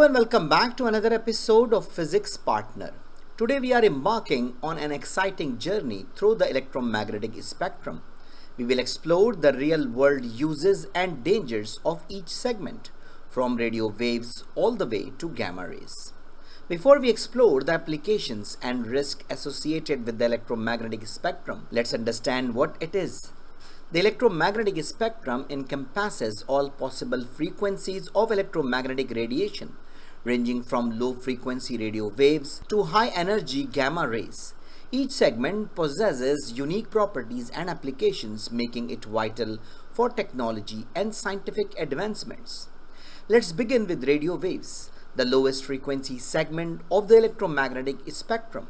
and welcome back to another episode of Physics Partner. Today we are embarking on an exciting journey through the electromagnetic spectrum. We will explore the real world uses and dangers of each segment, from radio waves all the way to gamma rays. Before we explore the applications and risk associated with the electromagnetic spectrum, let's understand what it is. The electromagnetic spectrum encompasses all possible frequencies of electromagnetic radiation, ranging from low-frequency radio waves to high-energy gamma rays. Each segment possesses unique properties and applications, making it vital for technology and scientific advancements. Let's begin with radio waves, the lowest frequency segment of the electromagnetic spectrum.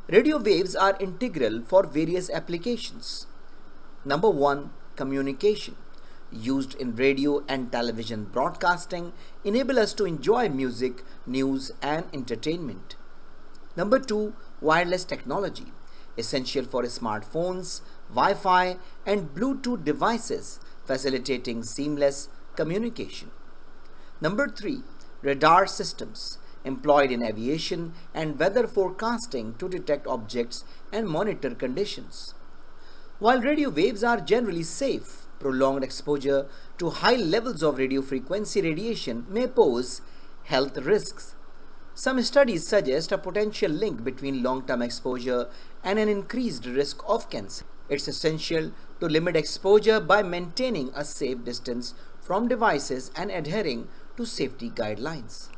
Radio waves are integral for various applications. Number 1. Communication. Used in radio and television broadcasting, enable us to enjoy music, news and entertainment. Number 2. Wireless technology. Essential for smartphones, Wi-Fi and Bluetooth devices, facilitating seamless communication. Number 3. Radar systems. Employed in aviation and weather forecasting to detect objects and monitor conditions. While radio waves are generally safe, prolonged exposure to high levels of radio frequency radiation may pose health risks. Some studies suggest a potential link between long-term exposure and an increased risk of cancer. It's essential to limit exposure by maintaining a safe distance from devices and adhering to safety guidelines.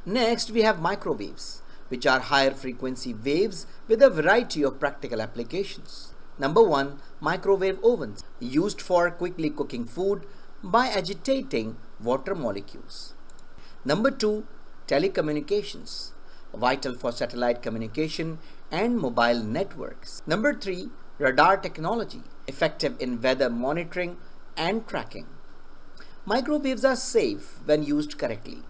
Next, we have microwaves, which are higher frequency waves with a variety of practical applications. Number 1. Microwave ovens, used for quickly cooking food by agitating water molecules. Number 2. Telecommunications, vital for satellite communication and mobile networks. Number 3. Radar technology, effective in weather monitoring and tracking. Microwaves are safe when used correctly,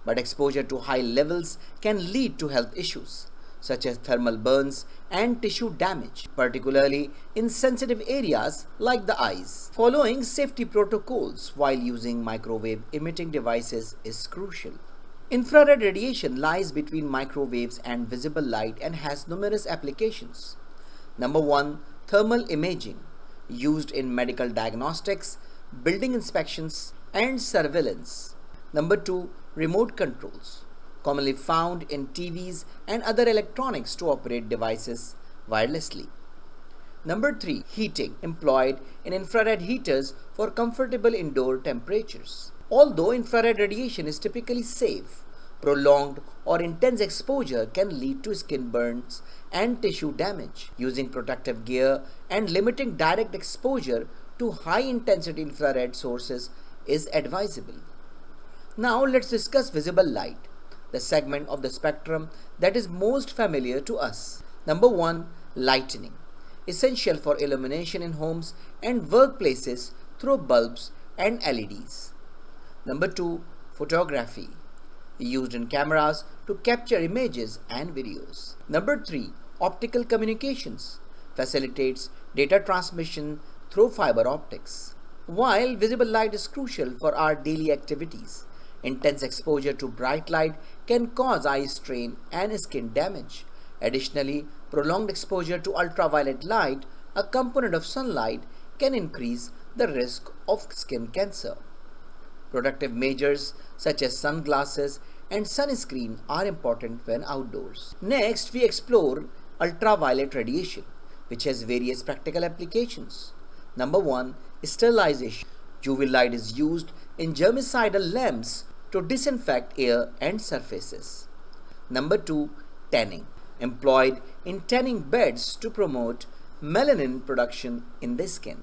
but exposure to high levels can lead to health issues, such as thermal burns and tissue damage, particularly in sensitive areas like the eyes. Following safety protocols while using microwave emitting devices is crucial. Infrared radiation lies between microwaves and visible light and has numerous applications. Number 1. Thermal imaging, used in medical diagnostics, building inspections, and surveillance. Number 2. Remote controls, commonly found in TVs and other electronics to operate devices wirelessly. Number 3. Heating, employed in infrared heaters for comfortable indoor temperatures. Although infrared radiation is typically safe, prolonged or intense exposure can lead to skin burns and tissue damage. Using protective gear and limiting direct exposure to high-intensity infrared sources is advisable. Now let's discuss visible light, the segment of the spectrum that is most familiar to us. Number 1. Lighting, essential for illumination in homes and workplaces through bulbs and LEDs. Number 2. Photography, used in cameras to capture images and videos. Number 3. Optical communications, facilitates data transmission through fiber optics. While visible light is crucial for our daily activities, intense exposure to bright light can cause eye strain and skin damage. Additionally, prolonged exposure to ultraviolet light, a component of sunlight, can increase the risk of skin cancer. Protective measures such as sunglasses and sunscreen are important when outdoors. Next, we explore ultraviolet radiation, which has various practical applications. Number 1. Sterilization. UV light is used in germicidal lamps to disinfect air and surfaces. Number 2. Tanning, employed in tanning beds to promote melanin production in the skin.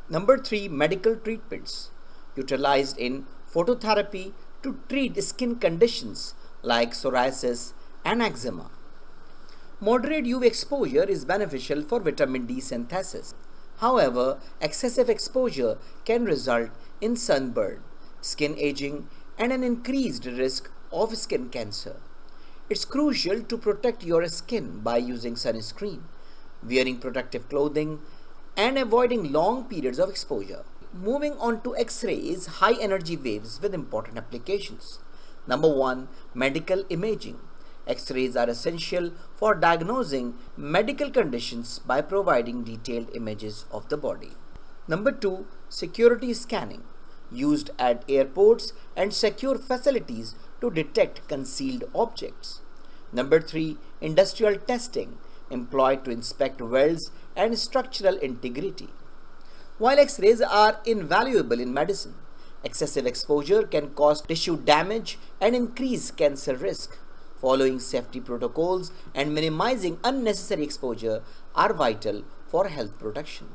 Number 3. Medical treatments, utilized in phototherapy to treat skin conditions like psoriasis and eczema. Moderate UV exposure is beneficial for vitamin D synthesis. However, excessive exposure can result in sunburn, skin aging, and an increased risk of skin cancer. It's crucial to protect your skin by using sunscreen, wearing protective clothing, and avoiding long periods of exposure. Moving on to X-rays, high energy waves with important applications. Number 1. Medical imaging. X-rays are essential for diagnosing medical conditions by providing detailed images of the body. Number 2. Security scanning, used at airports and secure facilities to detect concealed objects. Number 3. Industrial testing, employed to inspect welds and structural integrity. While X-rays are invaluable in medicine, excessive exposure can cause tissue damage and increase cancer risk. Following safety protocols and minimizing unnecessary exposure are vital for health protection.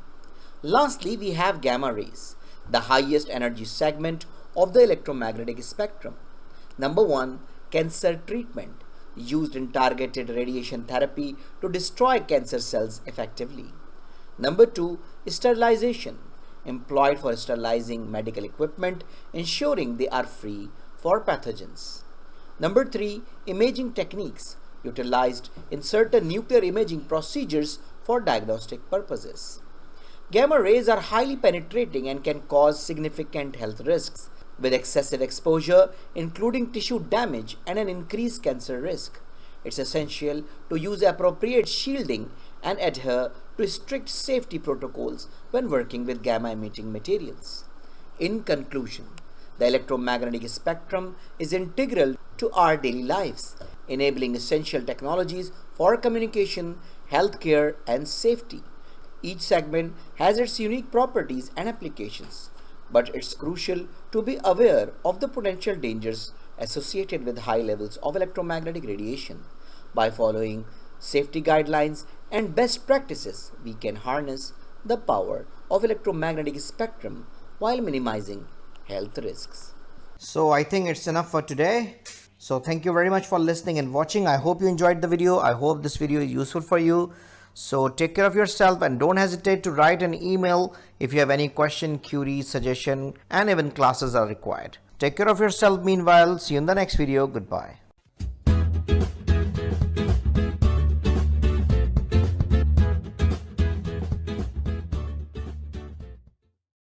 Lastly, we have gamma rays, the highest energy segment of the electromagnetic spectrum. Number 1. Cancer treatment, used in targeted radiation therapy to destroy cancer cells effectively. Number 2. Sterilization, employed for sterilizing medical equipment, ensuring they are free for pathogens. Number 3. Imaging techniques, utilized in certain nuclear imaging procedures for diagnostic purposes. Gamma rays are highly penetrating and can cause significant health risks, with excessive exposure, including tissue damage and an increased cancer risk. It's essential to use appropriate shielding and adhere to strict safety protocols when working with gamma emitting materials. In conclusion, the electromagnetic spectrum is integral to our daily lives, enabling essential technologies for communication, healthcare, and safety. Each segment has its unique properties and applications, but it's crucial to be aware of the potential dangers associated with high levels of electromagnetic radiation. By following safety guidelines and best practices, we can harness the power of electromagnetic spectrum while minimizing health risks. So I think it's enough for today. So thank you very much for listening and watching. I hope you enjoyed the video. I hope this video is useful for you. So take care of yourself and don't hesitate to write an email if you have any question, query, suggestion, and even classes are required. Take care of yourself meanwhile. See you in the next video. Goodbye.